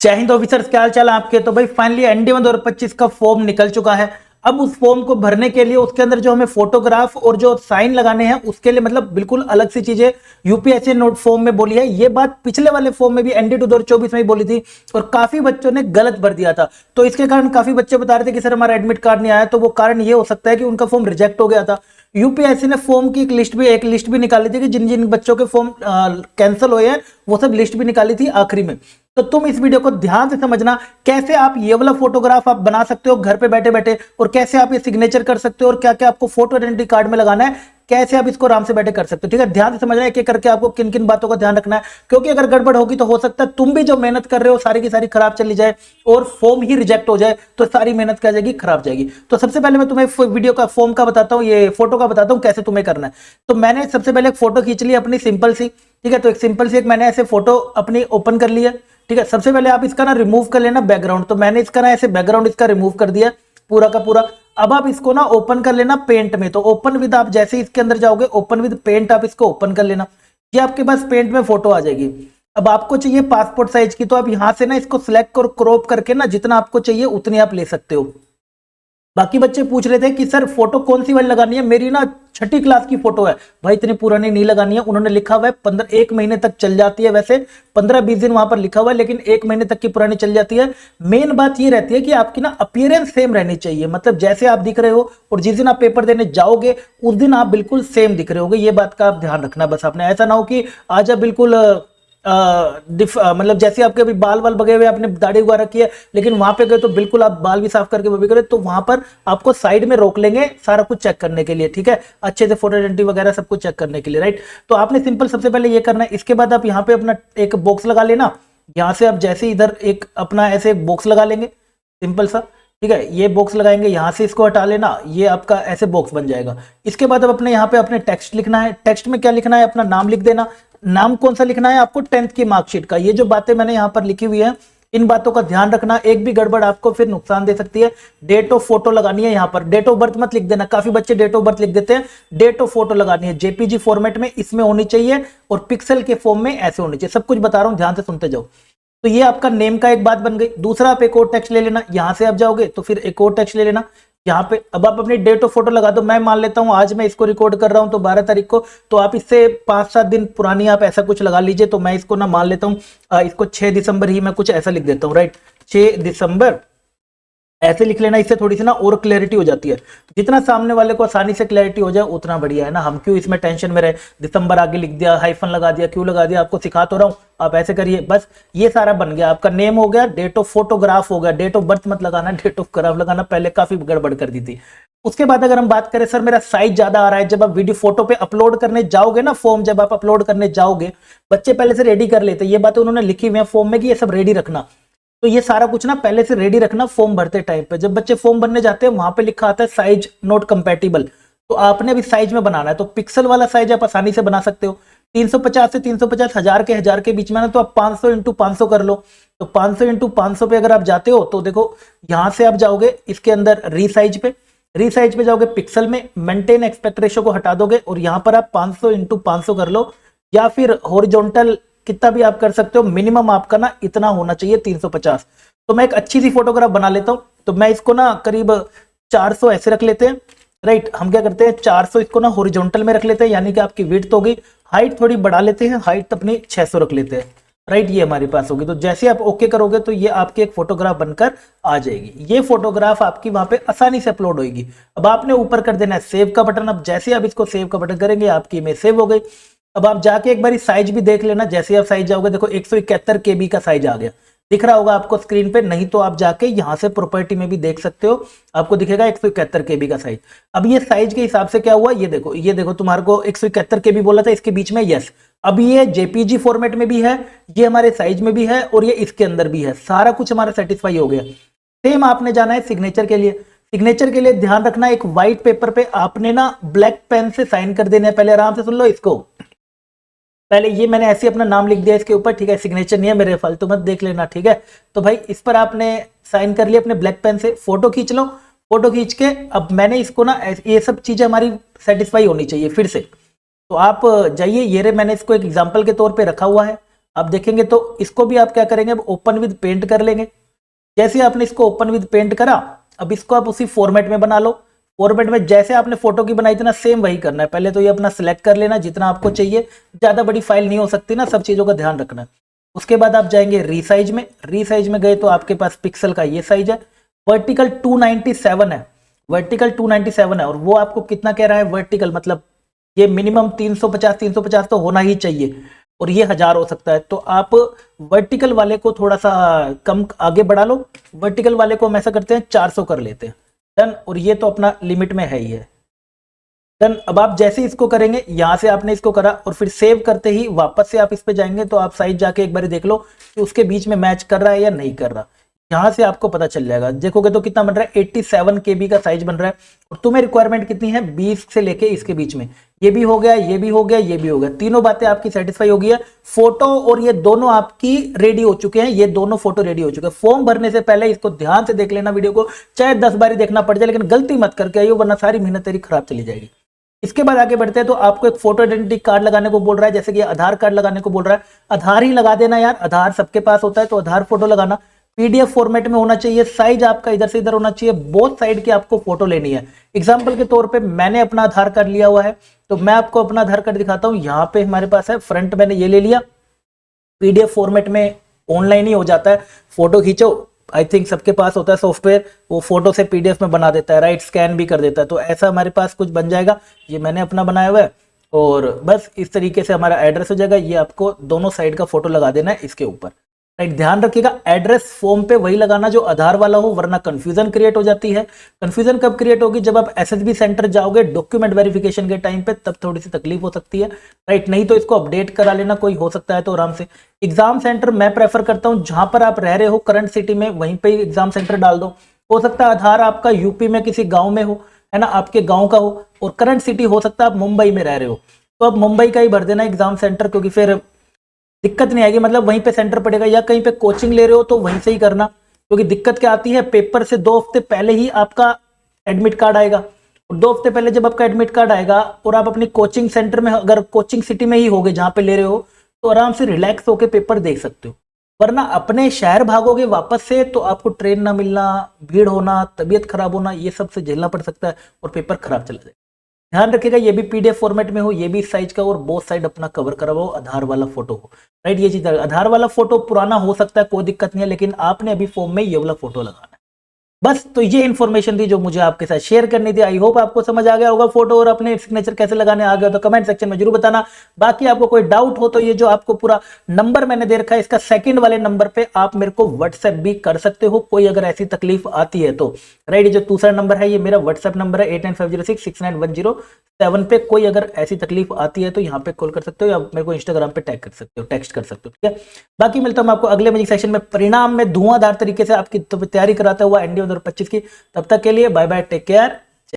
जय हिंद ऑफिसर्स, क्या हाल चाल है आपके। तो भाई फाइनली एनडी1 2025 का फॉर्म निकल चुका है। अब उस फॉर्म को भरने के लिए उसके अंदर जो हमें फोटोग्राफ और जो साइन लगाने हैं उसके लिए मतलब बिल्कुल अलग सी चीजें यूपीएससी नोट फॉर्म में बोली है। ये बात पिछले वाले फॉर्म में भी एनडी2 2024 में ही बोली थी और काफी बच्चों ने गलत भर दिया था। तो इसके कारण काफी बच्चे बता रहे थे कि सर हमारा एडमिट कार्ड नहीं आया। तो वो कारण ये हो सकता है कि उनका फॉर्म रिजेक्ट हो गया था। यूपीएससी ने फॉर्म की एक लिस्ट भी निकाली थी कि जिन जिन बच्चों के फॉर्म कैंसिल हुए हैं वो सब लिस्ट भी निकाली थी आखिरी में। तो तुम इस वीडियो को ध्यान से समझना, कैसे आप ये वाला फोटोग्राफ आप बना सकते हो घर पे बैठे बैठे, और कैसे आप ये सिग्नेचर कर सकते हो, और क्या क्या आपको फोटो आइडेंटिटी कार्ड में लगाना है, कैसे आप इसको आराम से बैठे कर सकते हो। ठीक है, ध्यान से समझना एक एक करके आपको किन किन बातों का ध्यान रखना है, क्योंकि अगर गड़बड़ होगी तो हो सकता है तुम भी जो मेहनत कर रहे हो सारी की सारी खराब चली जाए और फॉर्म ही रिजेक्ट हो जाए, तो सारी मेहनत क्या जाएगी, खराब जाएगी। तो सबसे पहले मैं तुम्हें वीडियो का फॉर्म का बताता हूँ, ये फोटो का बताता हूँ कैसे तुम्हें करना है। तो मैंने सबसे पहले एक फोटो खींच ली अपनी सिंपल सी। ठीक है, तो एक सिंपल सी एक मैंने ऐसे फोटो अपनी ओपन कर लिया। ठीक है, सबसे पहले आप इसका ना रिमूव कर लेना बैकग्राउंड। तो मैंने इसका ना ऐसे बैकग्राउंड इसका रिमूव कर दिया पूरा का पूरा। अब आप इसको ना ओपन कर लेना पेंट में। तो ओपन विद, आप जैसे ही इसके अंदर जाओगे ओपन विद पेंट आप इसको ओपन कर लेना। ये आपके पास पेंट में फोटो आ जाएगी। अब आपको चाहिए पासपोर्ट साइज की, तो आप यहां से ना इसको सिलेक्ट और क्रॉप करके ना जितना आपको चाहिए उतनी आप ले सकते हो। बाकी बच्चे पूछ रहे थे कि सर फोटो कौन सी वाली लगानी है, मेरी ना 6ठी क्लास की फोटो है। भाई इतनी पुरानी नहीं लगानी है। उन्होंने लिखा हुआ है 1 महीने तक चल जाती है, वैसे 15-20 दिन वहां पर लिखा हुआ है, लेकिन 1 महीने तक की पुरानी चल जाती है। मेन बात ये रहती है कि आपकी ना अपीयरेंस सेम रहनी चाहिए, मतलब जैसे आप दिख रहे हो और जिस दिन आप पेपर देने जाओगे उस दिन आप बिल्कुल सेम दिख रहे होगे। ये बात का आप ध्यान रखना बस आपने। ऐसा ना हो कि आज आप बिल्कुल मतलब जैसे आपके अभी बाल वाल बगे हुए, आपने दाढ़ी उगा रखी है, लेकिन वहां पे गए तो बिल्कुल आप बाल भी साफ करके वो भी करें, तो वहां पर आपको साइड में रोक लेंगे सारा कुछ चेक करने के लिए। ठीक है, अच्छे से फोटो आइडेंटिटी वगैरह सब कुछ चेक करने के लिए, राइट। तो आपने सिंपल सबसे पहले ये करना है। इसके बाद आप यहाँ पे अपना एक बॉक्स लगा लेना। यहाँ से आप जैसे इधर एक अपना ऐसे बॉक्स लगा लेंगे सिंपल सा। ठीक है, ये बॉक्स लगाएंगे, यहाँ से इसको हटा लेना, ये आपका ऐसे बॉक्स बन जाएगा। इसके बाद अब अपने यहाँ पे अपने टेक्स्ट लिखना है। टेक्स्ट में क्या लिखना है, अपना नाम लिख देना। नाम कौन सा लिखना है आपको, 10th की मार्कशीट का। ये जो बातें मैंने यहाँ पर लिखी हुई है इन बातों का ध्यान रखना, एक भी गड़बड़ आपको फिर नुकसान दे सकती है। डेट ऑफ फोटो लगानी है यहाँ पर, डेट ऑफ बर्थ मत लिख देना, काफी बच्चे डेट ऑफ बर्थ लिख देते हैं। डेट ऑफ फोटो लगानी है जेपीजी फॉर्मेट में इसमें होनी चाहिए, और पिक्सल के फॉर्म में ऐसे होनी चाहिए। सब कुछ बता रहा हूं, ध्यान से सुनते जाओ। तो ये आपका नेम का एक बात बन गई। दूसरा आप एक और टेक्स्ट ले लेना, यहां से आप जाओगे तो फिर एक और टेक्स्ट ले लेना यहाँ पे। अब आप अपनी डेट ऑफ फोटो लगा दो। मैं मान लेता हूं आज मैं इसको रिकॉर्ड कर रहा हूं तो 12 तारीख को, तो आप इससे 5-7 दिन पुरानी आप ऐसा कुछ लगा लीजिए। तो मैं इसको ना मान लेता हूं इसको 6 दिसंबर ही मैं कुछ ऐसा लिख देता हूं, राइट। 6 दिसंबर ऐसे लिख लेना, इससे थोड़ी सी ना और क्लैरिटी हो जाती है। जितना सामने वाले को आसानी से क्लैरिटी हो जाए उतना बढ़िया है ना। हम क्यों इसमें टेंशन में रहे, दिसंबर आगे लिख दिया, हाइफन लगा दिया, क्यों लगा दिया, आपको सिखा तो रहा हूं, आप ऐसे करिए बस। ये सारा बन गया, आपका नेम हो गया, डेट ऑफ फोटोग्राफ हो गया। डेट ऑफ बर्थ मत लगाना, डेट ऑफ ग्राफ लगाना, पहले काफी गड़बड़ कर दी थी। उसके बाद अगर हम बात करें सर मेरा साइज ज्यादा आ रहा है, जब आप वीडियो फोटो पे अपलोड करने जाओगे ना, फॉर्म जब आप अपलोड करने जाओगे, बच्चे पहले से रेडी कर लेते, ये बातें उन्होंने लिखी हुई है फॉर्म में कि ये सब रेडी रखना। तो ये सारा कुछ ना पहले से रेडी रखना फॉर्म भरते टाइम पे। जब बच्चे फॉर्म भरने जाते हैं वहां पे लिखा आता है साइज नॉट कंपैटिबल, तो आपने भी साइज में बनाना है। तो पिक्सल वाला साइज आप आसानी से बना सकते हो। 350 से 350, 1000 के बीच में ना, तो आप 500 × 500 कर लो। तो 500 × 500 पे अगर आप जाते हो तो देखो यहां से आप जाओगे इसके अंदर रीसाइज पे जाओगे, पिक्सल में मेंटेन एस्पेक्ट रेशियो को हटा दोगे और यहां पर आप 500 × 500 कर लो, या फिर हॉरिजॉन्टल कितना भी आप कर सकते हो। मिनिमम आपका ना इतना होना चाहिए 350। तो मैं एक अच्छी सी फोटोग्राफ बना लेता हूं। तो मैं इसको ना करीब 400 ऐसे रख लेते हैं, राइट। हम क्या करते हैं 400 इसको ना हॉरिजॉन्टल में रख लेते हैं, यानी कि आपकी विड्थ हो गई। हाइट थोड़ी बढ़ा लेते हैं, हाइट अपनी 600 रख लेते हैं, राइट। ये हमारे पास होगी। तो जैसे आप ओके करोगे तो ये आपकी एक फोटोग्राफ बनकर आ जाएगी। ये फोटोग्राफ आपकी वहां पे आसानी से अपलोड होगी। अब आपने ऊपर कर देना है सेव का बटन। अब जैसे आप इसको सेव का बटन करेंगे आपकी इमेज सेव हो गई। अब आप जाके एक बार साइज भी देख लेना। जैसे आप साइज जाओगे देखो 171 KB का साइज आ गया, दिख रहा होगा आपको स्क्रीन पे, नहीं तो आप जाके यहां से प्रॉपर्टी में भी देख सकते हो, आपको दिखेगा 171 KB का साइज। अब ये साइज के हिसाब से क्या हुआ, ये देखो तुम्हारे को 171 KB बोला था, इसके बीच में यस। अब ये जेपीजी फॉर्मेट में भी है, ये हमारे साइज में भी है, और ये इसके अंदर भी है। सारा कुछ हमारा सेटिस्फाई हो गया। सेम आपने जाना है सिग्नेचर के लिए। सिग्नेचर के लिए ध्यान रखना, एक व्हाइट पेपर पे आपने ना ब्लैक पेन से साइन कर देना है। पहले आराम से सुन लो इसको। पहले ये मैंने ऐसे अपना नाम लिख दिया इसके ऊपर, ठीक है। सिग्नेचर नहीं है मेरे, फालतू मत देख लेना, ठीक है। तो भाई इस पर आपने साइन कर लिया अपने ब्लैक पेन से। फोटो खींच लो, फोटो खींच के अब मैंने इसको ना, ये सब चीजें हमारी सेटिस्फाई होनी चाहिए फिर से। तो आप जाइए, ये रे मैंने इसको एक एग्जांपल के तौर पे रखा हुआ है, आप देखेंगे तो इसको भी आप क्या करेंगे, ओपन विद पेंट कर लेंगे। जैसे आपने इसको ओपन विद पेंट करा, अब इसको आप उसी फॉर्मेट में बना लो। फॉर्मेट में जैसे आपने फोटो की बनाई थी ना, सेम वही करना है। पहले तो ये अपना सिलेक्ट कर लेना जितना आपको चाहिए, ज्यादा बड़ी फाइल नहीं हो सकती ना, सब चीजों का ध्यान रखना है। उसके बाद आप जाएंगे रीसाइज में। रीसाइज में गए तो आपके पास पिक्सल का ये साइज है, वर्टिकल 297 है, वर्टिकल 297 है। और वो आपको कितना कह रहा है वर्टिकल, मतलब ये मिनिमम 350 तो होना ही चाहिए, और ये 1000 हो सकता है। तो आप वर्टिकल वाले को थोड़ा सा कम आगे बढ़ा लो, वर्टिकल वाले को हम ऐसा करते हैं 400 कर लेते हैं, डन। और ये तो अपना लिमिट में है ही है, डन। अब आप जैसे इसको करेंगे, यहां से आपने इसको करा और फिर सेव करते ही वापस से आप इस पे जाएंगे तो आप साइज जाके एक बार देख लो कि उसके बीच में मैच कर रहा है या नहीं कर रहा। यहां से आपको पता चल जाएगा, देखोगे तो कितना बन रहा है 87 KB का साइज बन रहा है। और तुम्हें रिक्वायरमेंट कितनी है 20 से लेके इसके बीच में। ये भी हो गया, ये भी हो गया, ये भी हो गया, तीनों बातें आपकी सेटिस्फाई हो गई है। फोटो और ये दोनों आपकी रेडी हो चुके हैं, ये दोनों फोटो रेडी हो चुके हैं। फॉर्म भरने से पहले इसको ध्यान से देख लेना वीडियो को, चाहे 10 बार देखना पड़ जाए, लेकिन गलती मत करके आइयो वरना सारी मेहनत तेरी खराब चली जाएगी। इसके बाद आगे बढ़ते हैं तो आपको एक फोटो आइडेंटिटी कार्ड लगाने को बोल रहा है, जैसे कि आधार कार्ड लगाने को बोल रहा है। आधार ही लगा देना यार, आधार सबके पास होता है, तो आधार फोटो लगाना। पीडीएफ फॉर्मेट में होना चाहिए, साइज आपका इधर से इधर होना चाहिए, बोथ साइड की आपको फोटो लेनी है। एग्जांपल के तौर पे मैंने अपना आधार कार्ड लिया हुआ है, तो मैं आपको अपना आधार कार्ड दिखाता हूं। यहां पे हमारे पास है फ्रंट, मैंने ये ले लिया। पीडीएफ फॉर्मेट में ऑनलाइन ही हो जाता है, फोटो खींचो, आई थिंक सबके पास होता है सॉफ्टवेयर, वो फोटो से पीडीएफ में बना देता है, राइट, स्कैन भी कर देता है। तो ऐसा हमारे पास कुछ बन जाएगा, ये मैंने अपना बनाया हुआ है। और बस इस तरीके से हमारा एड्रेस हो जाएगा। ये आपको दोनों साइड का फोटो लगा देना है इसके ऊपर, राइट। ध्यान रखिएगा एड्रेस फॉर्म पे वही लगाना जो आधार वाला हो, वरना कंफ्यूजन क्रिएट हो जाती है। कंफ्यूजन कब क्रिएट होगी, जब आप एसएसबी सेंटर जाओगे डॉक्यूमेंट वेरिफिकेशन के टाइम पे, तब थोड़ी सी तकलीफ हो सकती है, राइट। नहीं तो इसको अपडेट करा लेना, कोई हो सकता है तो आराम से। एग्जाम सेंटर मैं प्रेफर करता हूं जहां पर आप रह रहे हो करंट सिटी में, वहीं पे एग्जाम सेंटर डाल दो। हो सकता है आधार आपका यूपी में किसी गांव में हो, है ना, आपके गांव का हो, और करंट सिटी हो सकता है आप मुंबई में रह रहे हो, तो आप मुंबई का ही भर देना एग्जाम सेंटर, क्योंकि फिर दिक्कत नहीं आएगी। मतलब वहीं पे सेंटर पड़ेगा, या कहीं पे कोचिंग ले रहे हो तो वहीं से ही करना, क्योंकि दिक्कत क्या आती है, पेपर से 2 हफ्ते पहले ही आपका एडमिट कार्ड आएगा। और 2 हफ्ते पहले जब आपका एडमिट कार्ड आएगा और आप अपनी कोचिंग सेंटर में, अगर कोचिंग सिटी में ही होगे जहां पे ले रहे हो, तो आराम से रिलैक्स होकर पेपर देख सकते हो। वरना अपने शहर भागोगे वापस से तो आपको ट्रेन ना मिलना, भीड़ होना, तबीयत खराब होना, ये सब से झेलना पड़ सकता है और पेपर खराब चला जाएगा। ध्यान रखिएगा ये भी पीडीएफ फॉर्मेट में हो, ये भी साइज का, और बोथ साइड अपना कवर करा हो, आधार वाला फोटो हो, राइट। ये चीज, आधार वाला फोटो पुराना हो सकता है, कोई दिक्कत नहीं है, लेकिन आपने अभी फॉर्म में ये वाला फोटो लगाना है। बस तो ये इन्फॉर्मेशन थी जो मुझे आपके साथ शेयर करनी थी। आई होप आपको समझ आ गया होगा फोटो और अपने सिग्नेचर कैसे लगाने आ गया, तो कमेंट सेक्शन में जरूर बताना। बाकी आपको कोई डाउट हो तो ये जो आपको पूरा नंबर मैंने दे रखा है, इसका सेकंड वाले नंबर पे आप मेरे को व्हाट्सएप भी कर सकते हो, कोई अगर ऐसी तकलीफ आती है तो, राइट। ये जो दूसरा नंबर है ये मेरा व्हाट्सएप नंबर है 8950669107 पे। कोई अगर ऐसी तकलीफ आती है तो यहाँ पे कॉल कर सकते हो, या मेरे को इंस्टाग्राम पे टैग कर सकते हो, टेक्स्ट कर सकते हो, ठीक है। बाकी मिलता हूं आपको अगले मैजिक सेशन में, परिणाम में धुआंधार तरीके से आपकी तैयारी कराता हुआ एनडीए 2025 की। तब तक के लिए बाय बाय, टेक केयर।